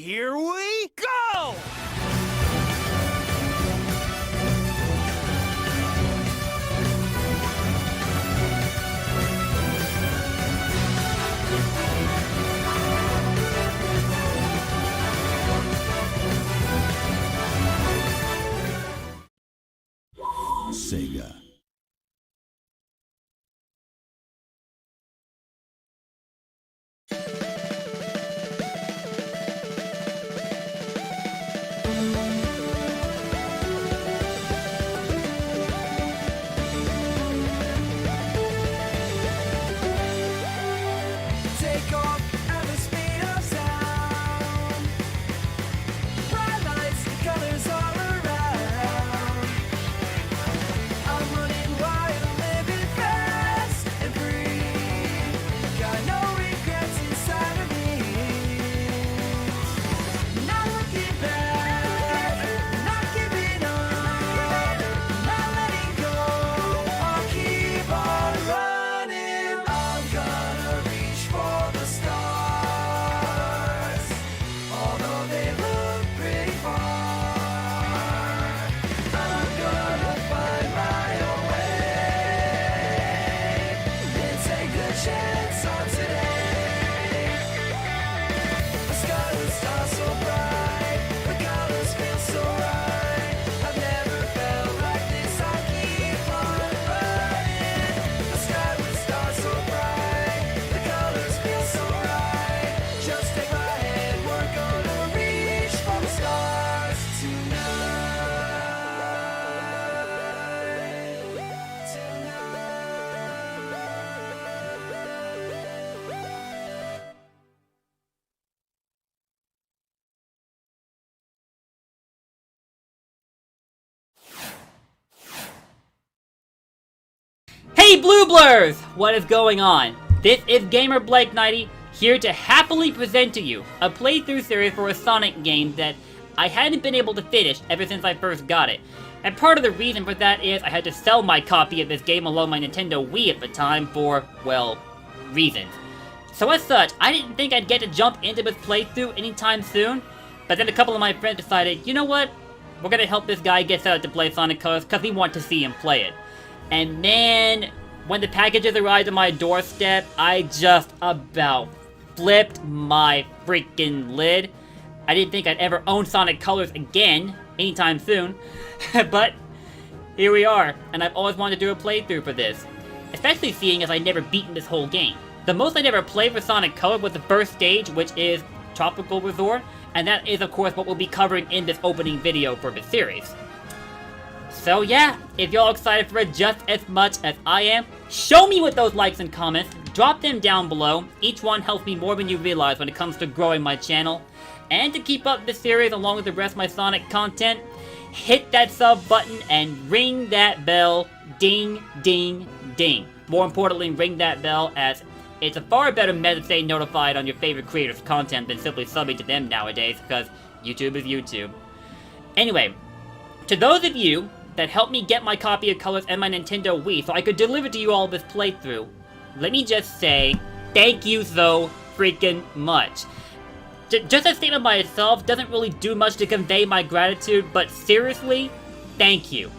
Here we go! Sega. Take off at the speed of sound. Bright lights, the colors all around. I'm running wild, living fast and free. Got no regrets inside of me. Not looking back, not giving up, not letting go. I'll keep on running. I'm gonna reach for the stars, although they look pretty far. I'm gonna find my own way and take a chance on today. The sky will start so bright, the colors feel so right. I've never felt like this, I keep on running. The sky will start so bright, the colors feel so right. Just take my hand, we're gonna reach for the stars tonight. Hey Blue Blurs! What is going on? This is Gamer Blake 90 here to happily present to you a playthrough series for a Sonic game that I hadn't been able to finish ever since I first got it. And part of the reason for that is I had to sell my copy of this game along my Nintendo Wii at the time for, well, reasons. So as such, I didn't think I'd get to jump into this playthrough anytime soon, but then a couple of my friends decided, you know what? We're gonna help this guy get set up to play Sonic Colors because we want to see him play it. And man, when the packages arrived on my doorstep, I just about flipped my freaking lid. I didn't think I'd ever own Sonic Colors again, anytime soon. But here we are, and I've always wanted to do a playthrough for this. Especially seeing as I'd never beaten this whole game. The most I'd ever played for Sonic Colors was the first stage, which is Tropical Resort, and that is of course what we'll be covering in this opening video for the series. So yeah, if y'all excited for it just as much as I am, show me with those likes and comments, drop them down below. Each one helps me more than you realize when it comes to growing my channel. And to keep up this series along with the rest of my Sonic content, hit that sub button and ring that bell. Ding, ding, ding. More importantly, ring that bell, as it's a far better method to stay notified on your favorite creators' content than simply subbing to them nowadays, because YouTube is YouTube. Anyway, to those of you that helped me get my copy of Colors and my Nintendo Wii so I could deliver to you all this playthrough, let me just say, thank you so freaking much. Just that statement by itself doesn't really do much to convey my gratitude, but seriously, thank you.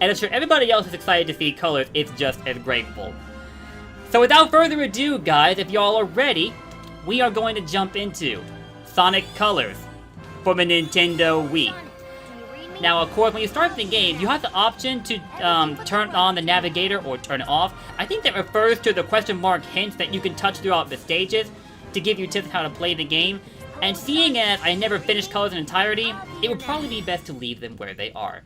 And I'm sure everybody else is excited to see Colors is just as grateful. So without further ado, guys, if y'all are ready, we are going to jump into Sonic Colors for the Nintendo Wii. Now, of course, when you start the game, you have the option to turn on the navigator or turn it off. I think that refers to the question mark hints that you can touch throughout the stages to give you tips on how to play the game. And seeing as I never finished Colors in entirety, it would probably be best to leave them where they are.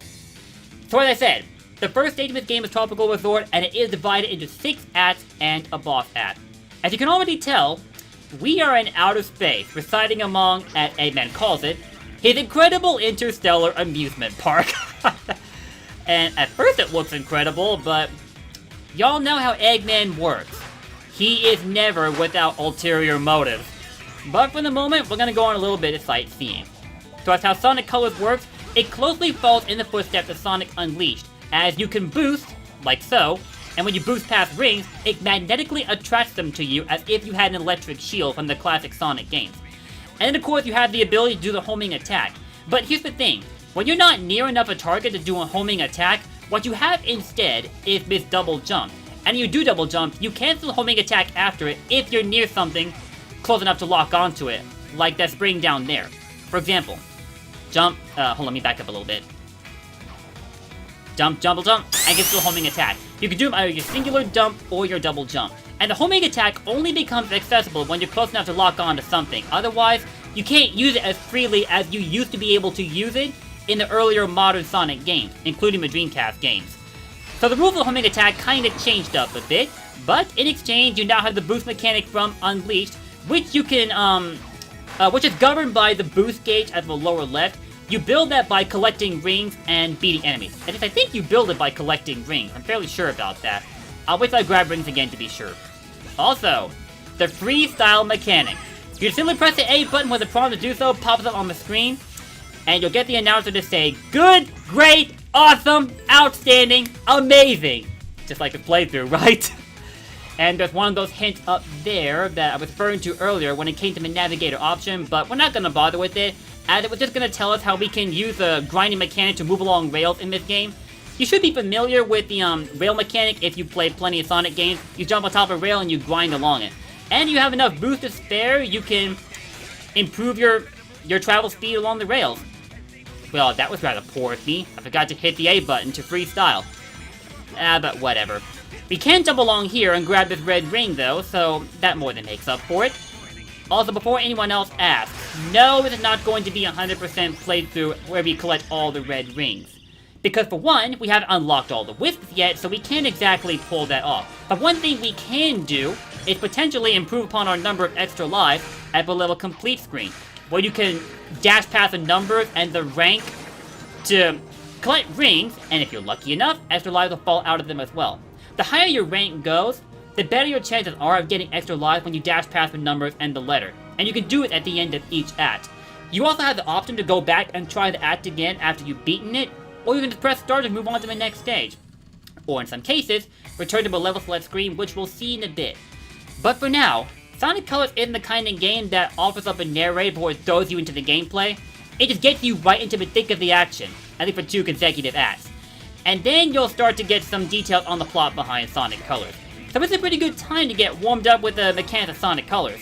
So as I said, the first stage of this game is Tropical Resort, and it is divided into 6 acts and a boss act. As you can already tell, we are in outer space, residing among, as Eggman calls it, his incredible interstellar amusement park. And at first it looks incredible, but y'all know how Eggman works. He is never without ulterior motives. But for the moment, we're gonna go on a little bit of sightseeing. So that's how Sonic Colors works. It closely follows in the footsteps of Sonic Unleashed, as you can boost, like so, and when you boost past rings, it magnetically attracts them to you as if you had an electric shield from the classic Sonic games. And then of course you have the ability to do the homing attack. But here's the thing, when you're not near enough a target to do a homing attack, what you have instead is this double jump. And you do double jump, you cancel the homing attack after it if you're near something close enough to lock onto it, like that spring down there. For example, jump, hold on, let me back up a little bit. Jump, jump, jump, and get to the homing attack. You can do either your singular jump or your double jump. And the homing attack only becomes accessible when you're close enough to lock onto something. Otherwise, you can't use it as freely as you used to be able to use it in the earlier modern Sonic games, including the Dreamcast games. So the rules of the homing attack kinda changed up a bit, but in exchange you now have the boost mechanic from Unleashed, which you can, which is governed by the boost gauge at the lower left. You build that by collecting rings and beating enemies. And I think you build it by collecting rings, I'm fairly sure about that. I'll wait till I grab rings again to be sure. Also, the freestyle mechanic. You simply press the A button when the prompt to do so pops up on the screen, and you'll get the announcer to say, good, great, awesome, outstanding, amazing. Just like the playthrough, right? And there's one of those hints up there that I was referring to earlier when it came to the navigator option, but we're not going to bother with it, as it was just going to tell us how we can use the grinding mechanic to move along rails in this game. You should be familiar with the rail mechanic if you play plenty of Sonic games. You jump on top of a rail and you grind along it. And you have enough boost to spare, you can improve your travel speed along the rails. Well, that was rather poor of me. I forgot to hit the A button to freestyle. But whatever. We can jump along here and grab this red ring though, so that more than makes up for it. Also, before anyone else asks, no, this is not going to be 100% playthrough where we collect all the red rings. Because for one, we haven't unlocked all the wisps yet, so we can't exactly pull that off. But one thing we can do is potentially improve upon our number of extra lives at the level complete screen, where you can dash past the numbers and the rank to collect rings, and if you're lucky enough, extra lives will fall out of them as well. The higher your rank goes, the better your chances are of getting extra lives when you dash past the numbers and the letter. And you can do it at the end of each act. You also have the option to go back and try the act again after you've beaten it, or you can just press start and move on to the next stage. Or in some cases, return to the level select screen, which we'll see in a bit. But for now, Sonic Colors isn't the kind of game that offers up a narrator before it throws you into the gameplay. It just gets you right into the thick of the action, at least for 2 consecutive acts. And then you'll start to get some details on the plot behind Sonic Colors. So it's a pretty good time to get warmed up with the mechanics of Sonic Colors.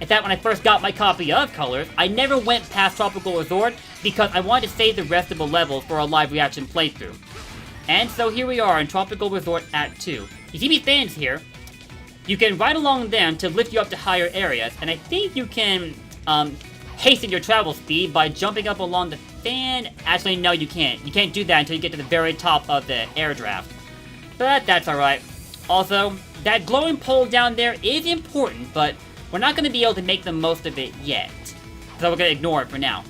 In fact, when I first got my copy of Colors, I never went past Tropical Resort because I wanted to save the rest of the levels for a live reaction playthrough. And so here we are in Tropical Resort Act 2. You see these fans here? You can ride along them to lift you up to higher areas, and I think you can hasten your travel speed by jumping up along the fan. Actually, no, you can't. You can't do that until you get to the very top of the air draft. But that's alright. Also, that glowing pole down there is important, but we're not going to be able to make the most of it yet. So we're going to ignore it for now.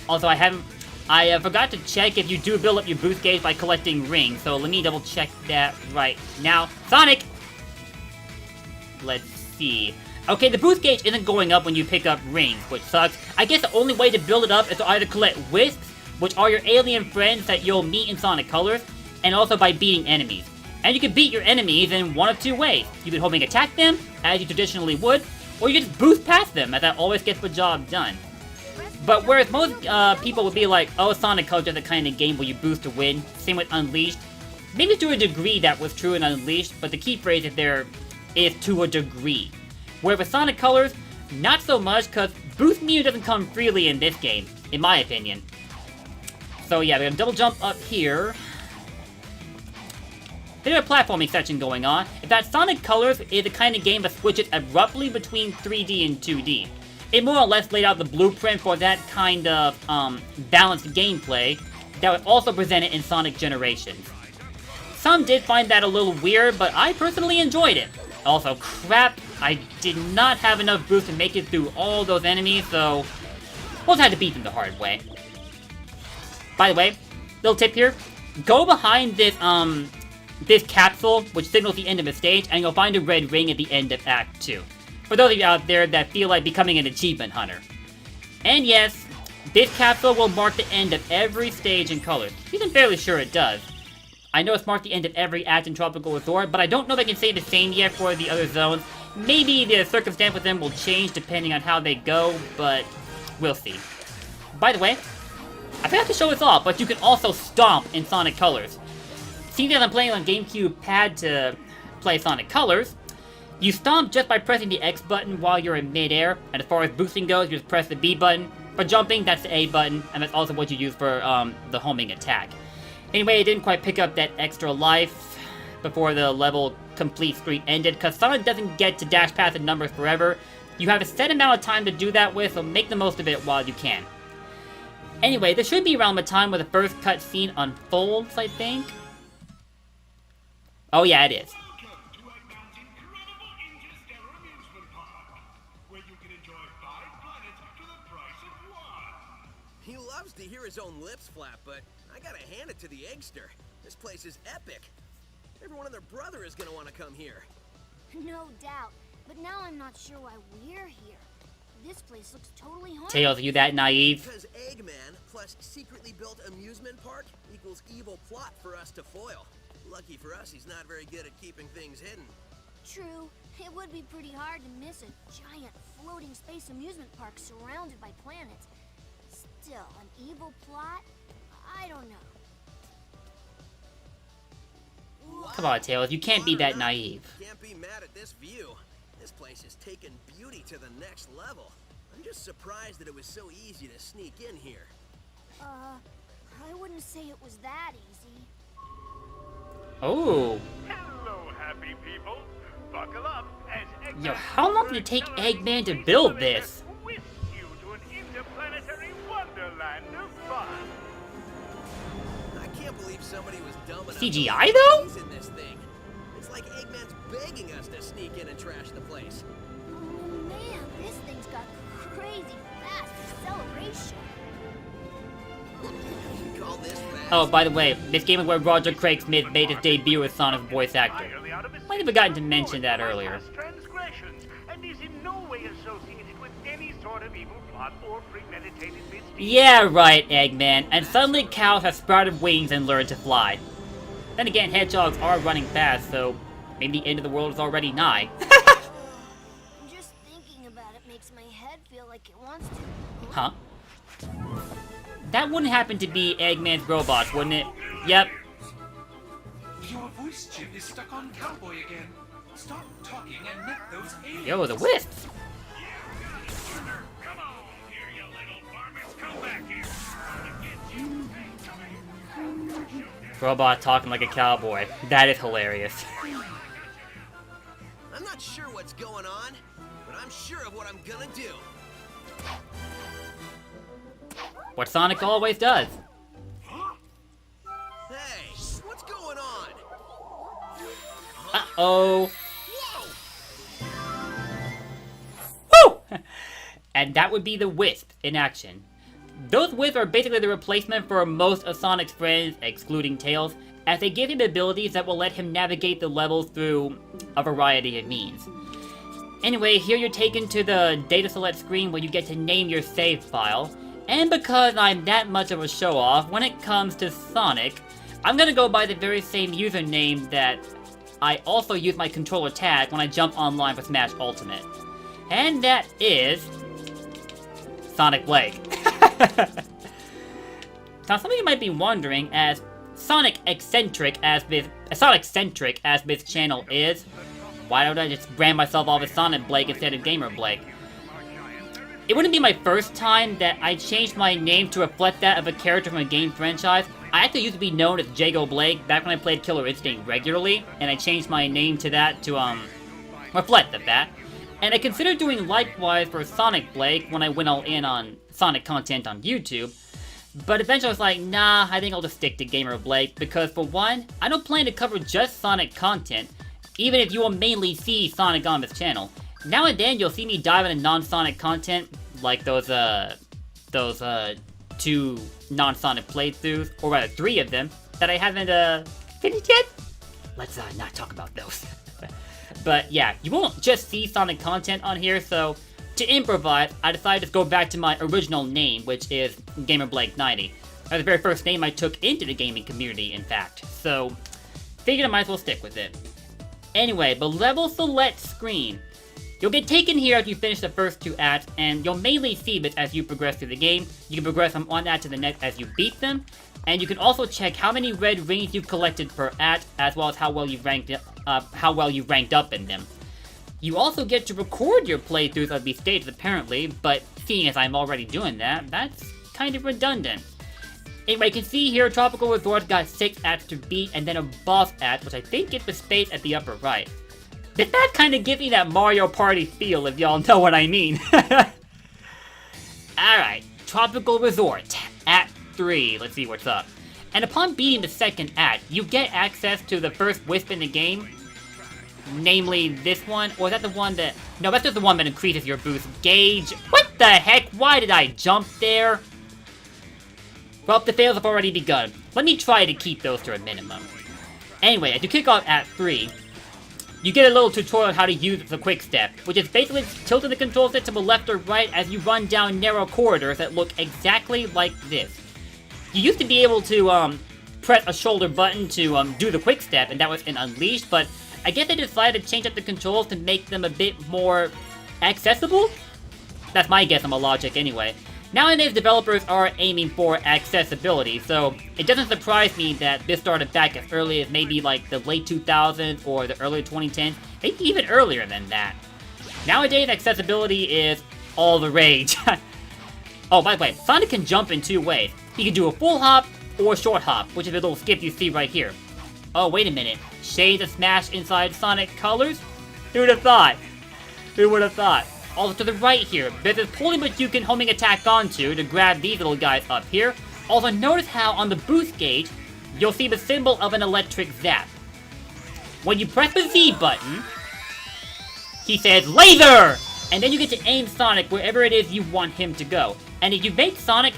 Also, I forgot to check if you do build up your boost gauge by collecting rings, so let me double check that right now. Sonic! Let's see. Okay, the boost gauge isn't going up when you pick up rings, which sucks. I guess the only way to build it up is to either collect wisps, which are your alien friends that you'll meet in Sonic Colors, and also by beating enemies. And you can beat your enemies in one of 2 ways. You can homing attack them, as you traditionally would, or you just boost past them, as that always gets the job done. But whereas most people would be like, oh, Sonic Colors is the kind of game where you boost to win, same with Unleashed. Maybe to a degree that was true in Unleashed, but the key phrase is there is to a degree. Where with Sonic Colors, not so much, because boost meter doesn't come freely in this game, in my opinion. So yeah, we're gonna double jump up here. There's a platforming section going on. In fact, Sonic Colors is the kind of game that switches abruptly between 3D and 2D. It more or less laid out the blueprint for that kind of balanced gameplay that was also presented in Sonic Generations. Some did find that a little weird, but I personally enjoyed it. Also, crap, I did not have enough boost to make it through all those enemies, so we'll just have to beat them the hard way. By the way, little tip here, go behind this capsule, which signals the end of the stage, and you'll find a red ring at the end of Act 2. For those of you out there that feel like becoming an achievement hunter. And yes, this capsule will mark the end of every stage in Colors. I'm fairly sure it does. I know it's marked the end of every act in Tropical Resort, but I don't know if I can say the same yet for the other zones. Maybe the circumstance with them will change depending on how they go, but we'll see. By the way, I forgot to show this off, but you can also stomp in Sonic Colors. Seeing as I'm playing on GameCube pad to play Sonic Colors, you stomp just by pressing the X button while you're in midair, and as far as boosting goes, you just press the B button. For jumping, that's the A button, and that's also what you use for the homing attack. Anyway, it didn't quite pick up that extra life before the level complete screen ended, because Sonic doesn't get to dash past the numbers forever. You have a set amount of time to do that with, so make the most of it while you can. Anyway, this should be around the time where the first cutscene unfolds, I think. Oh yeah, it is. He loves to hear his own lips flap, but I gotta hand it to the Eggster. This place is epic. Everyone and their brother is gonna want to come here. No doubt, but now I'm not sure why we're here. This place looks totally haunted. Tails, are you that naive? Because Eggman plus secretly built amusement park equals evil plot for us to foil. Lucky for us, he's not very good at keeping things hidden. True, it would be pretty hard to miss a giant floating space amusement park surrounded by planets. Still, an evil plot? I don't know. Come on, Tails, you can't be that naive. Can't be mad at this view. This place has taken beauty to the next level. I'm just surprised that it was so easy to sneak in here. I wouldn't say it was that easy. Oh. Hello, happy people. Buckle up as Eggman Yo, how long did it take Eggman to build this? Whisk you to an interplanetary wonderland of fun. I can't believe somebody was dumb enough CGI to though? in this thing. It's like Eggman's begging us to sneak in and trash the place. Oh man, this thing's got crazy fast acceleration. You call this fast? Oh, by the way, this game is where Roger Craig Smith made his debut as Sonic's voice actor. Might have forgotten to mention that earlier. Transgressions, and is in no way associated with any sort of evil plot or premeditated misdeeds. Yeah, right, Eggman. And suddenly cows have sprouted wings and learned to fly. Then again, hedgehogs are running fast, so maybe the end of the world is already nigh. Just thinking about it makes my head feel like it wants to. Huh? That wouldn't happen to be Eggman's robots, wouldn't it? Yep. Your voice chip is stuck on Cowboy again. Stop talking and let those aliens. Yo, the wisps. Come on, here, you little varmints, come back here. Robot talking like a cowboy. That is hilarious. I'm not sure what's going on, but I'm sure of what I'm gonna do. What Sonic always does. Hey, what's going on? Uh-oh. Whoa! Woo! And that would be the Wisp in action. Those Wisps are basically the replacement for most of Sonic's friends, excluding Tails, as they give him abilities that will let him navigate the levels through a variety of means. Anyway, here you're taken to the data select screen where you get to name your save file, and because I'm that much of a show-off, when it comes to Sonic, I'm gonna go by the very same username that I also use my controller tag when I jump online for Smash Ultimate. And that is... Sonic Blake. Now, some of you might be wondering, as Sonic-centric as this channel is, why don't I just brand myself off as Sonic Blake instead of Gamer Blake? It wouldn't be my first time that I changed my name to reflect that of a character from a game franchise. I actually used to be known as Jago Blake back when I played Killer Instinct regularly, and I changed my name to that to, reflect that. And I considered doing likewise for Sonic Blake when I went all in on Sonic content on YouTube, but eventually I was like, nah, I think I'll just stick to Gamer Blake, because for one, I don't plan to cover just Sonic content, even if you will mainly see Sonic on this channel. Now and then, you'll see me dive into non-Sonic content, like those 2 non-Sonic playthroughs, or rather 3 of them, that I haven't, finished yet? Let's, not talk about those. But yeah, you won't just see Sonic content on here, so to improvise, I decided to go back to my original name, which is GamerBlake90. That was the very first name I took into the gaming community, in fact, so figured I might as well stick with it. Anyway, the level select screen. You'll get taken here after you finish the first 2 acts, and you'll mainly see this as you progress through the game. You can progress from one act to the next as you beat them, and you can also check how many red rings you've collected per act, as well as how well you've ranked up in them. You also get to record your playthroughs of these stages apparently, but seeing as I'm already doing that, that's kind of redundant. Anyway, you can see here Tropical Resort's got 6 acts to beat, and then a boss act, which I think is the space at the upper right. But that kind of gives me that Mario Party feel, if y'all know what I mean. Alright, Tropical Resort, Act 3, let's see what's up. And upon beating the second act, you get access to the first wisp in the game. Namely this one, or is that the one that... No, that's just the one that increases your boost gauge. What the heck? Why did I jump there? Well, the fails have already begun. Let me try to keep those to a minimum. Anyway, as you kick off Act 3, you get a little tutorial on how to use the quick step, which is basically tilting the control stick to the left or right as you run down narrow corridors that look exactly like this. You used to be able to press a shoulder button to do the quick step, and that was in Unleashed, but I guess they decided to change up the controls to make them a bit more accessible? That's my guess on the logic anyway. Nowadays, developers are aiming for accessibility, so it doesn't surprise me that this started back as early as maybe like the late 2000s or the early 2010s, maybe even earlier than that. Nowadays, accessibility is all the rage. Oh, by the way, Sonic can jump in 2 ways. He can do a full hop or short hop, which is the little skip you see right here. Oh, wait a minute. Shades of Smash inside Sonic colors? Who'd have thought? Who would have thought? Also to the right here, there's this pulley which you can homing attack onto to grab these little guys up here. Also notice how on the boost gauge, you'll see the symbol of an electric zap. When you press the Z button, he says laser! And then you get to aim Sonic wherever it is you want him to go. And if you make Sonic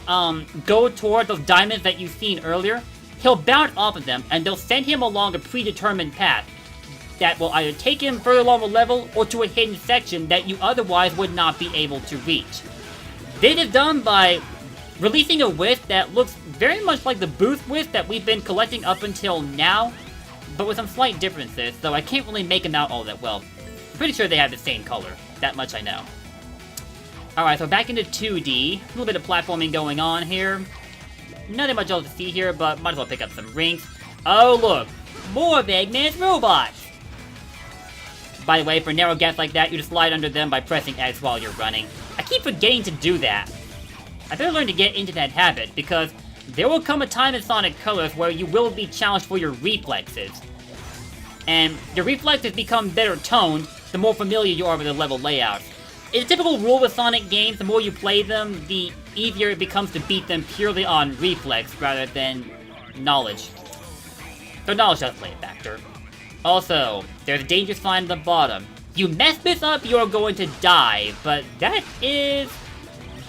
go toward those diamonds that you've seen earlier, he'll bounce off of them and they'll send him along a predetermined path that will either take him further along the level or to a hidden section that you otherwise would not be able to reach. This is done by releasing a wisp that looks very much like the boost wisp that we've been collecting up until now, but with some slight differences, so I can't really make them out all that well. I'm pretty sure they have the same color, that much I know. Alright, so back into 2D, a little bit of platforming going on here. Nothing much else to see here, but might as well pick up some rings. Oh look, more of Eggman's robots! By the way, for narrow gaps like that, you just slide under them by pressing X while you're running. I keep forgetting to do that. I better learn to get into that habit, because there will come a time in Sonic Colors where you will be challenged for your reflexes. And your reflexes become better toned the more familiar you are with the level layout. It's a typical rule with Sonic games, the more you play them, the easier it becomes to beat them purely on reflex rather than knowledge. So knowledge does play a factor. Also, there's a danger sign at the bottom. You mess this up, you're going to die, but that is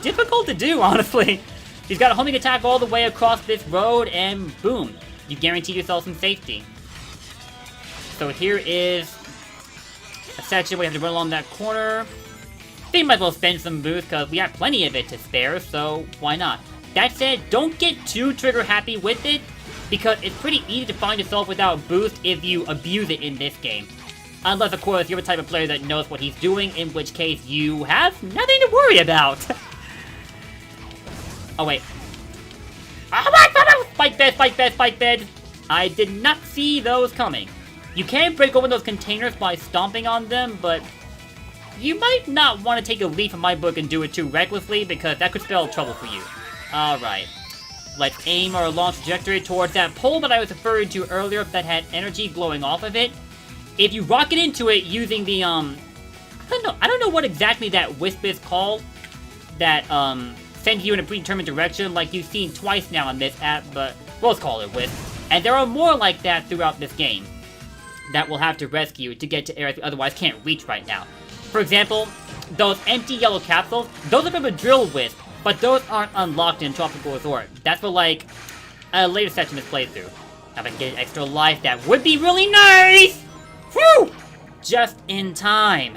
difficult to do, honestly. You've got a homing attack all the way across this road, and boom, you guarantee yourself some safety. So here is a section where you have to run along that corner. I think you might as well spend some boost, because we have plenty of it to spare, so why not? That said, don't get too trigger happy with it, because it's pretty easy to find yourself without boost if you abuse it in this game. Unless, of course, you're the type of player that knows what he's doing, in which case you have nothing to worry about. Oh, wait. Spike bed, spike bed, spike bed! I did not see those coming. You can break open those containers by stomping on them, but you might not want to take a leaf from my book and do it too recklessly, because that could spell trouble for you. Alright. Let's aim our launch trajectory towards that pole that I was referring to earlier that had energy glowing off of it. If you rocket into it using the, I don't know what exactly that wisp is called, that, sends you in a predetermined direction like you've seen twice now in this app, but we'll just call it wisp. And there are more like that throughout this game that we'll have to rescue to get to areas we otherwise can't reach right now. For example, those empty yellow capsules, those are from a drill wisp, but those aren't unlocked in Tropical Resort. That's for, like, a later section of this playthrough. Now if I can get an extra life, that would be really nice! Whew! Just in time.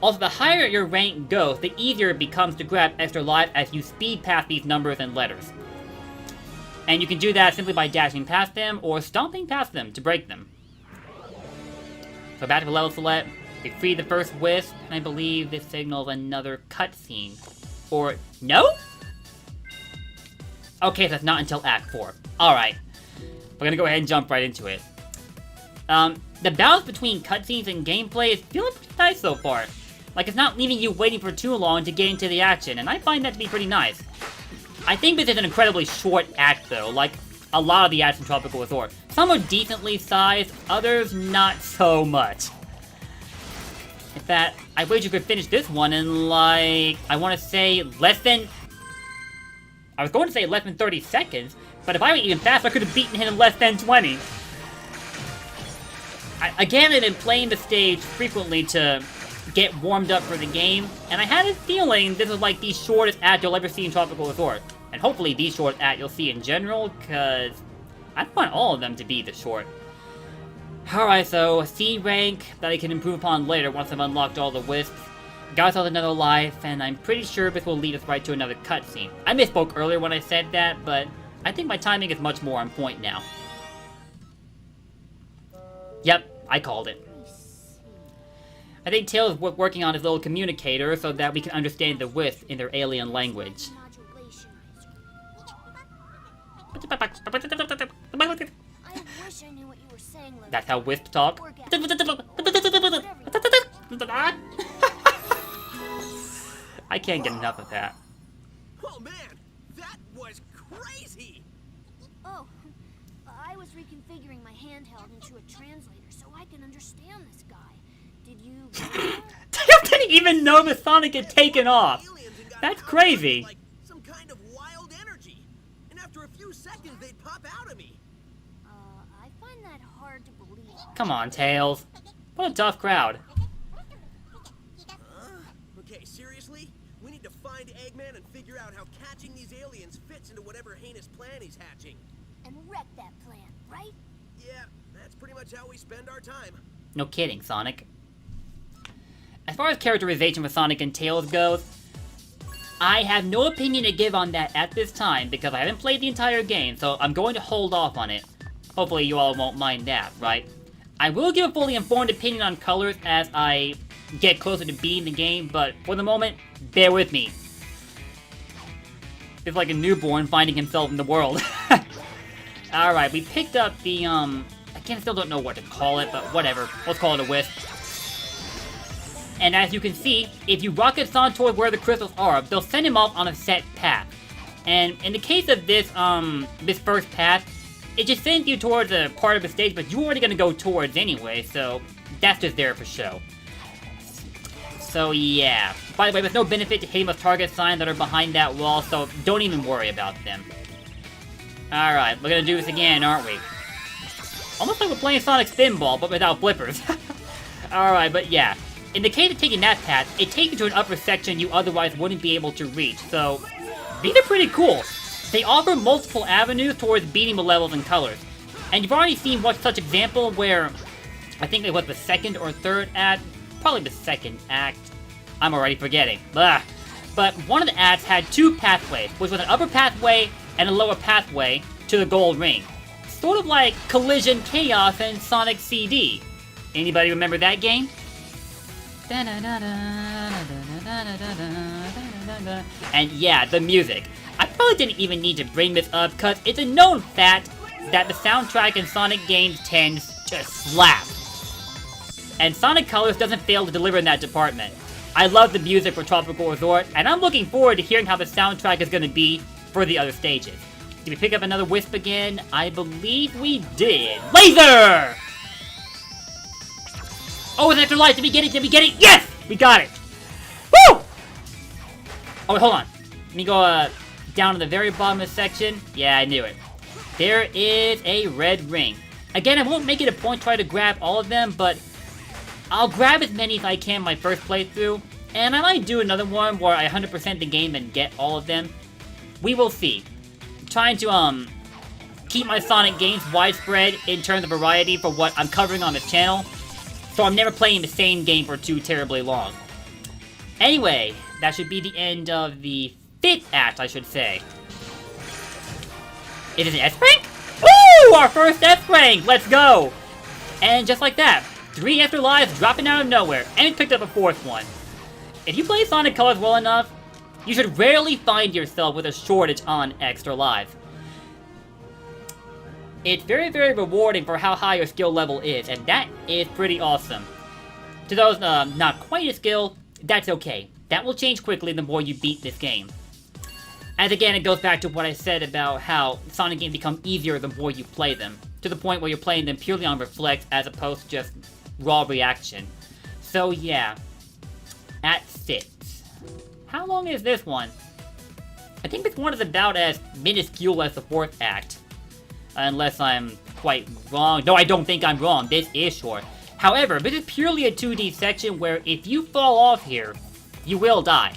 Also, the higher your rank goes, the easier it becomes to grab extra life as you speed past these numbers and letters. And you can do that simply by dashing past them or stomping past them to break them. So back to the level select. Defeat the first wisp, and I believe this signals another cutscene. Or, no? Okay, so that's not until Act 4. Alright. We're gonna go ahead and jump right into it. The balance between cutscenes and gameplay is feeling pretty nice so far. Like, it's not leaving you waiting for too long to get into the action, and I find that to be pretty nice. I think this is an incredibly short act, though, like a lot of the acts in Tropical Resort. Some are decently sized, others not so much. In fact, I wish you could finish this one in, like, I want to say less than... I was going to say less than 30 seconds, but if I went even faster, I could have beaten him in less than 20. Again, I've been playing the stage frequently to get warmed up for the game, and I had a feeling this was like the shortest act you'll ever see in Tropical Resort. And hopefully the shortest act you'll see in general, because I want all of them to be this short. Alright, so C rank that I can improve upon later once I've unlocked all the wisps. Got us another life, and I'm pretty sure this will lead us right to another cutscene. I misspoke earlier when I said that, but I think my timing is much more on point now. Yep, I called it. I think Tails is working on his little communicator so that we can understand the wisps in their alien language. I wish I knew what you were saying, Lily. That's how wisps talk. I can't get enough of that. Oh man, that was crazy! Oh, I was reconfiguring my handheld into a translator so I can understand this guy. Did you... Tails didn't even know the Sonic had taken off. Aliens and got That's powered crazy. Like some kind of wild energy. And after a few seconds, they'd pop out of me. I find that hard to believe. Come on, Tails. What a tough crowd. Okay, seriously? We need to find Eggman and figure out how catching these aliens fits into whatever heinous plan he's hatching. And wreck that plan, right? Yeah, that's pretty much how we spend our time. No kidding, Sonic. As far as characterization for Sonic and Tails goes, I have no opinion to give on that at this time because I haven't played the entire game, so I'm going to hold off on it. Hopefully you all won't mind that, right? I will give a fully informed opinion on colors as I get closer to beating the game, but for the moment, bear with me. It's like a newborn finding himself in the world. Alright, we picked up the, I still don't know what to call it, but whatever. Let's call it a wisp. And as you can see, if you rocket Sonic toward where the crystals are, they'll send him off on a set path. And in the case of this, this first path, it just sends you towards a part of the stage, but you're already gonna go towards anyway, so that's just there for show. So yeah. By the way, there's no benefit to hitting those target signs that are behind that wall, so don't even worry about them. Alright, we're gonna do this again, aren't we? Almost like we're playing Sonic Spinball, but without flippers. Alright, but yeah. In the case of taking that path, it takes you to an upper section you otherwise wouldn't be able to reach, so these are pretty cool. They offer multiple avenues towards beating the levels and colors. And you've already seen one such example where, I think it was the second or third act, probably the second act, I'm already forgetting, blah. But one of the acts had two pathways, which was an upper pathway and a lower pathway to the gold ring. Sort of like Collision Chaos and Sonic CD. Anybody remember that game? And yeah, the music. I probably didn't even need to bring this up because it's a known fact that the soundtrack in Sonic games tends to slap. And Sonic Colors doesn't fail to deliver in that department. I love the music for Tropical Resort, and I'm looking forward to hearing how the soundtrack is going to be for the other stages. Did we pick up another wisp again? I believe we did. Laser! Oh, it's an extra life. Did we get it? Did we get it? Yes! We got it. Woo! Oh, wait, hold on. Let me go down to the very bottom of the section. Yeah, I knew it. There is a red ring. Again, I won't make it a point to try to grab all of them, but I'll grab as many as I can my first playthrough, and I might do another one where I 100% the game and get all of them. We will see. I'm trying to keep my Sonic games widespread in terms of variety for what I'm covering on this channel, so I'm never playing the same game for too terribly long. Anyway, that should be the end of the 5th act, I should say. It is an S rank? Woo! Our first S rank! Let's go! And just like that, 3 extra lives dropping out of nowhere, and it picked up a 4th one. If you play Sonic Colors well enough, you should rarely find yourself with a shortage on extra lives. It's very, very rewarding for how high your skill level is, and that is pretty awesome. To those not quite as skilled, that's okay. That will change quickly the more you beat this game. As again, it goes back to what I said about how Sonic games become easier the more you play them, to the point where you're playing them purely on reflex as opposed to just raw reaction. So yeah, at 6. How long is this one? I think this one is about as minuscule as the 4th act. Unless I'm quite wrong. No, I don't think I'm wrong. This is short. However, this is purely a 2D section where if you fall off here, you will die.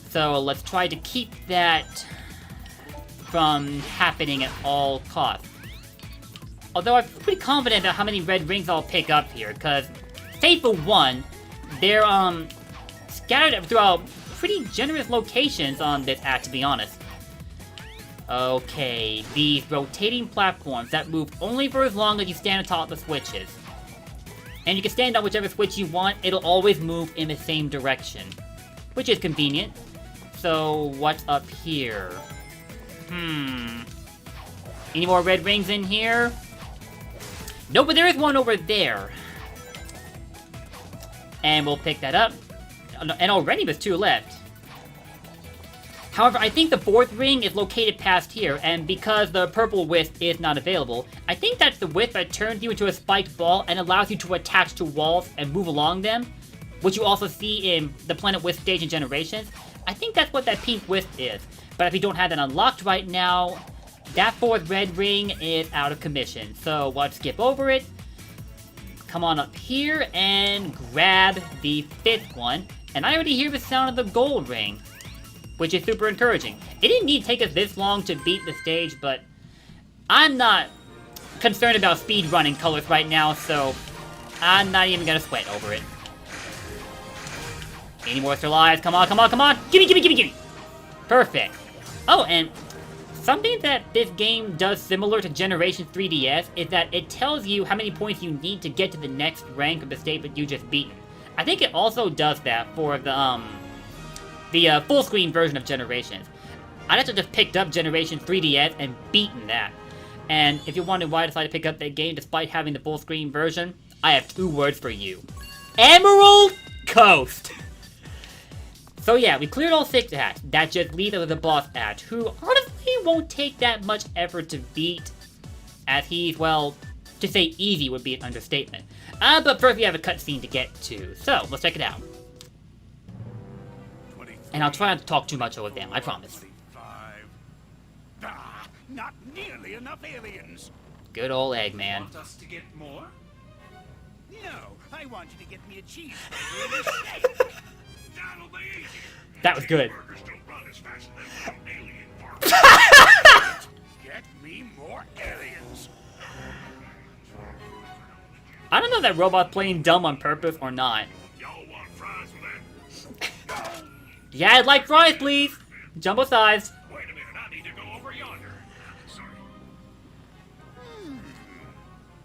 So let's try to keep that from happening at all costs. Although I'm pretty confident about how many red rings I'll pick up here, because, say for one, they're scattered throughout pretty generous locations on this act, to be honest. Okay, these rotating platforms that move only for as long as you stand atop the switches. And you can stand on whichever switch you want, it'll always move in the same direction. Which is convenient. So, what's up here? Any more red rings in here? No, but there is one over there. And we'll pick that up. And already there's 2 left. However, I think the 4th ring is located past here, and because the purple wisp is not available, I think that's the wisp that turns you into a spiked ball and allows you to attach to walls and move along them, which you also see in the Planet Wisp stage in Generations. I think that's what that pink wisp is, but if you don't have that unlocked right now, that 4th red ring is out of commission, so let's skip over it. Come on up here and grab the 5th one, and I already hear the sound of the gold ring, which is super encouraging. It didn't need to take us this long to beat the stage, but I'm not concerned about speedrunning colors right now, so I'm not even gonna sweat over it. Any more extra lives? Come on, come on, come on! Gimme, gimme, gimme, gimme! Perfect. Oh, and something that this game does similar to Generation 3DS is that it tells you how many points you need to get to the next rank of the state that you just beaten. I think it also does that for the full screen version of Generations. I'd actually just picked up Generation 3DS and beaten that. And if you're wondering why I decided to pick up that game despite having the full screen version, I have 2 words for you. Emerald Coast! So yeah, we cleared all 6 acts. That just leaves us with the boss act, who honestly won't take that much effort to beat, as he's, well, to say easy would be an understatement. But first we have a cutscene to get to, so let's check it out. And I'll try not to talk too much over them, I promise. Ah, not nearly enough aliens. Good old Eggman. Want us to get more? No, I want you to get me a cheeseburger and a steak. That'll be easy. That was good. Burgers don't run as fast as them alien parts. Get me more aliens. I don't know if that robot's playing dumb on purpose or not. Y'all want fries with that? Yeah, I'd like fries, please! Jumbo size. Wait a minute, I need to go over yonder. Sorry.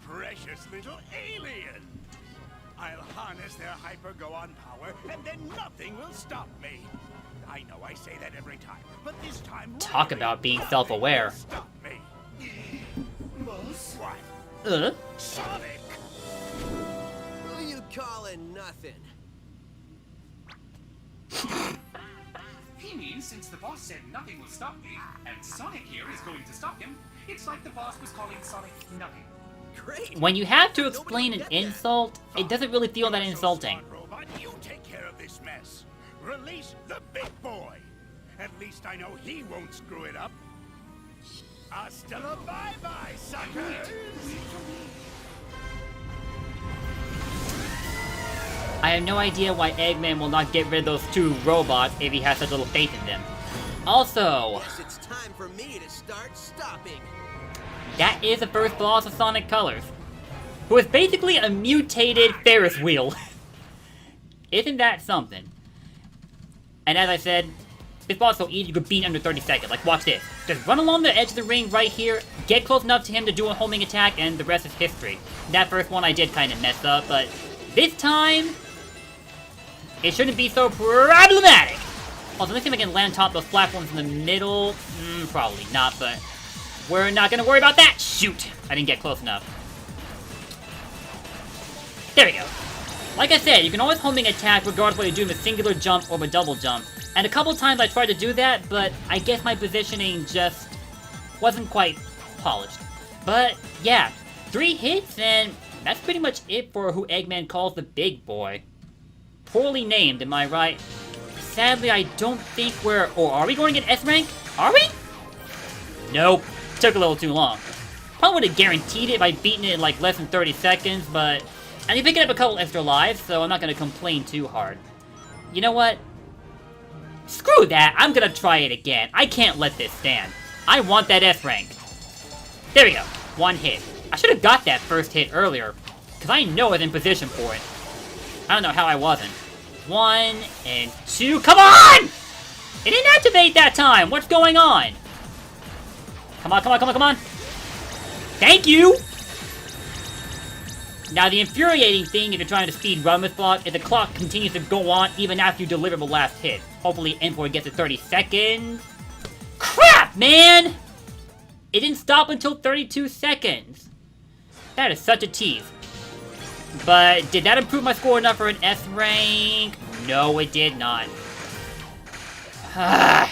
Precious little alien. I'll harness their hyper-go-on power, and then nothing will stop me. I know I say that every time, but this time... Talk about being self-aware. Stop me. What? Sonic! Who you calling nothing? He means since the boss said nothing will stop me, and Sonic here is going to stop him, it's like the boss was calling Sonic nothing. Great. When you have to explain an insult, it doesn't really feel that insulting. Robot, you take care of this mess. Release the big boy. At least I know he won't screw it up. Hasta la bye-bye, suckers! I have no idea why Eggman will not get rid of those 2 robots if he has such little faith in them. Also, Guess it's time for me to start stopping. that is the first boss of Sonic Colors, who is basically a mutated Ferris wheel. Isn't that something? And as I said, This boss is so easy, you could beat in under 30 seconds. Like, watch this. Just run along the edge of the ring right here, get close enough to him to do a homing attack, and the rest is history. That first one I did kind of mess up, but this time, it shouldn't be so problematic. Also, let's see if I can land top those platforms in the middle. Probably not, but we're not gonna worry about that. Shoot! I didn't get close enough. There we go. Like I said, you can always homing attack regardless of whether you're doing a singular jump or a double jump. And a couple times I tried to do that, but I guess my positioning just wasn't quite polished. But yeah, 3 hits, and that's pretty much it for who Eggman calls the big boy. Poorly named, am I right? Sadly, I don't think we're... Or are we going to get S rank? Are we? Nope. Took a little too long. Probably would have guaranteed it by beating it in like less than 30 seconds, but... And you're picking up a couple extra lives, so I'm not going to complain too hard. You know what? Screw that, I'm gonna try it again. I can't let this stand. I want that S rank. There we go, 1 hit. I should have got that first hit earlier, because I know I was in position for it. I don't know how I wasn't. 1 and 2, come on! It didn't activate that time, what's going on? Come on, come on, come on, come on. Thank you! Now the infuriating thing if you're trying to speed run this block is the clock continues to go on even after you deliver the last hit. Hopefully Endpoint gets to 30 seconds. Crap, man! It didn't stop until 32 seconds. That is such a tease. But did that improve my score enough for an S rank? No, it did not. That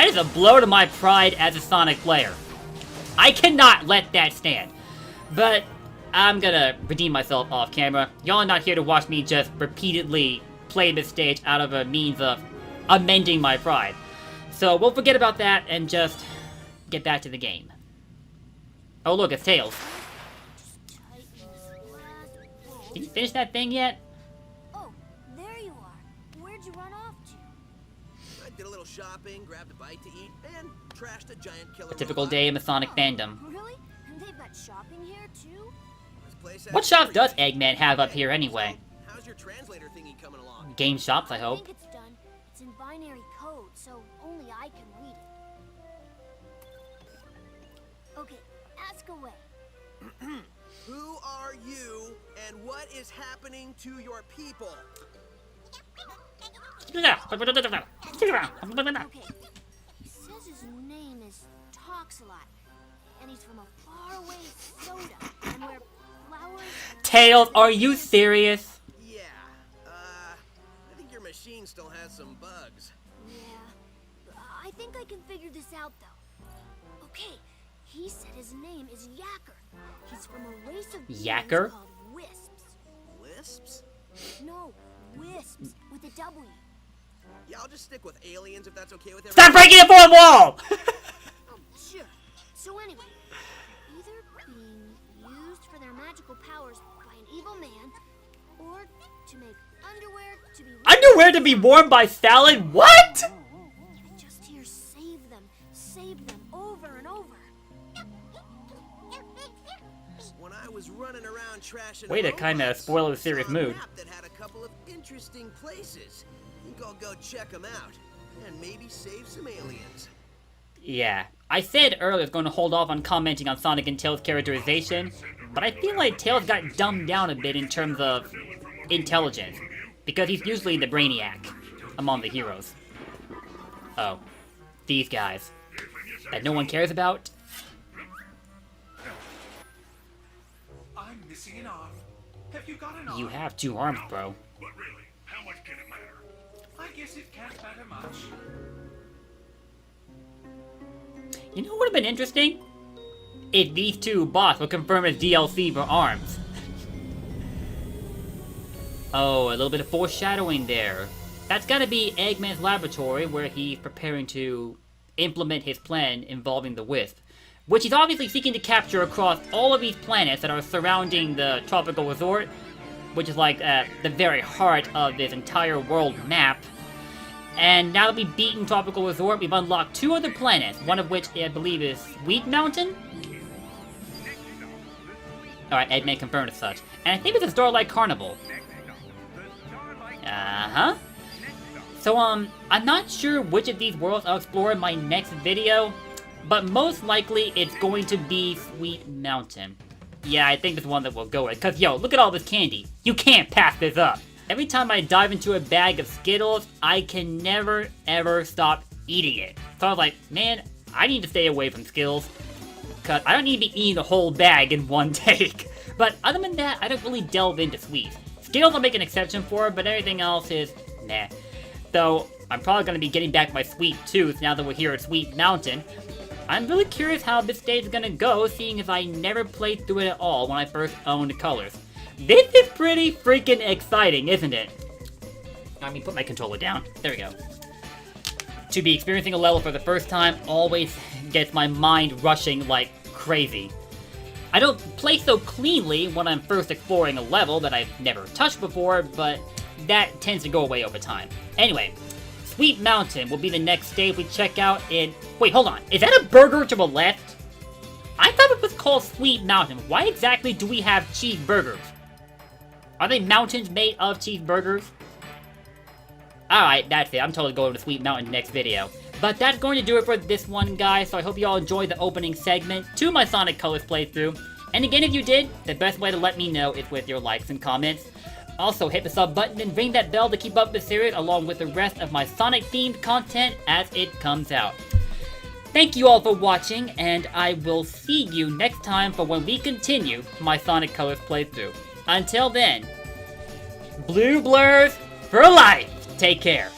is a blow to my pride as a Sonic player. I cannot let that stand. But I'm gonna redeem myself off camera. Y'all are not here to watch me just repeatedly play this stage out of a means of amending my pride. So we'll forget about that and just get back to the game. Oh look, it's Tails. Did you finish that thing yet? Oh, there you are. Where'd you run off to? I did a little shopping, grabbed a bite to eat, and trashed a giant killer A typical robot. day in the Sonic fandom. Really? And they've got shopping here too? This place has What shop does everything. Eggman have up here anyway? So, how's your translator thingy coming along? Game shops, I I hope. think it's done. It's in binary code, so only I can read it. Okay, ask away. Who are you, and what is happening to your people? Okay. He says his name is Toxalot, and he's from a faraway soda, and where flowers... Tails, are you serious? Yeah, I think your machine still has some bugs. Yeah, I think I can figure this out, though. Okay, he said his name is Yacker. He's from a race of beings Yacker? called wisps. Wisps? No, wisps with a W. Yeah, I'll just stick with aliens if that's okay with everyone. Stop breaking the fourth wall! Oh, sure. So anyway, either being used for their magical powers by an evil man, or to make underwear to be... Underwear to be worn by salad? What? I just hear save them over and over. When I was running around trashing Way to kinda robots, spoil the serious saw a mood. map that had a couple of interesting places. Think I'll go check them out and maybe save some aliens. Yeah. I said earlier I was going to hold off on commenting on Sonic and Tails' characterization, but I feel like Tails got dumbed down a bit in terms of intelligence, because he's usually the brainiac among the heroes. Oh. These guys. That no one cares about? I'm missing an arm. Have you got an arm? You have 2 arms, bro. But really, how much can it matter? I guess it can't matter much. You know what would have been interesting? If these 2 bots would confirm as DLC for ARMS. Oh, a little bit of foreshadowing there. That's gotta be Eggman's laboratory where he's preparing to implement his plan involving the Wisp, which he's obviously seeking to capture across all of these planets that are surrounding the tropical resort, which is like the very heart of this entire world map. And now that we've beaten Tropical Resort, we've unlocked 2 other planets, one of which I believe is Sweet Mountain? Alright, Eggman confirmed as such. And I think it's a Starlight Carnival. Uh-huh. So, I'm not sure which of these worlds I'll explore in my next video, but most likely it's going to be Sweet Mountain. Yeah, I think this is one that we'll go with, cause yo, look at all this candy. You can't pass this up. Every time I dive into a bag of Skittles, I can never ever stop eating it. So I was like, man, I need to stay away from Skittles, cause I don't need to be eating the whole bag in one take. But other than that, I don't really delve into sweets. Skittles I'll make an exception for, but everything else is nah. Though, I'm probably going to be getting back my Sweet Tooth now that we're here at Sweet Mountain. I'm really curious how this stage is going to go, seeing as I never played through it at all when I first owned Colors. This is pretty freaking exciting, isn't it? Let me put my controller down. There we go. To be experiencing a level for the first time always gets my mind rushing like crazy. I don't play so cleanly when I'm first exploring a level that I've never touched before, but that tends to go away over time. Anyway, Sweet Mountain will be the next stage we check out in... Wait, hold on. Is that a burger to the left? I thought it was called Sweet Mountain. Why exactly do we have cheeseburgers? Are they mountains made of cheeseburgers? Alright, that's it. I'm totally going to Sweet Mountain next video. But that's going to do it for this one, guys, so I hope you all enjoyed the opening segment to my Sonic Colors playthrough. And again, if you did, the best way to let me know is with your likes and comments. Also, hit the sub button and ring that bell to keep up the series along with the rest of my Sonic-themed content as it comes out. Thank you all for watching, and I will see you next time for when we continue my Sonic Colors playthrough. Until then, Blue Blurs for life! Take care.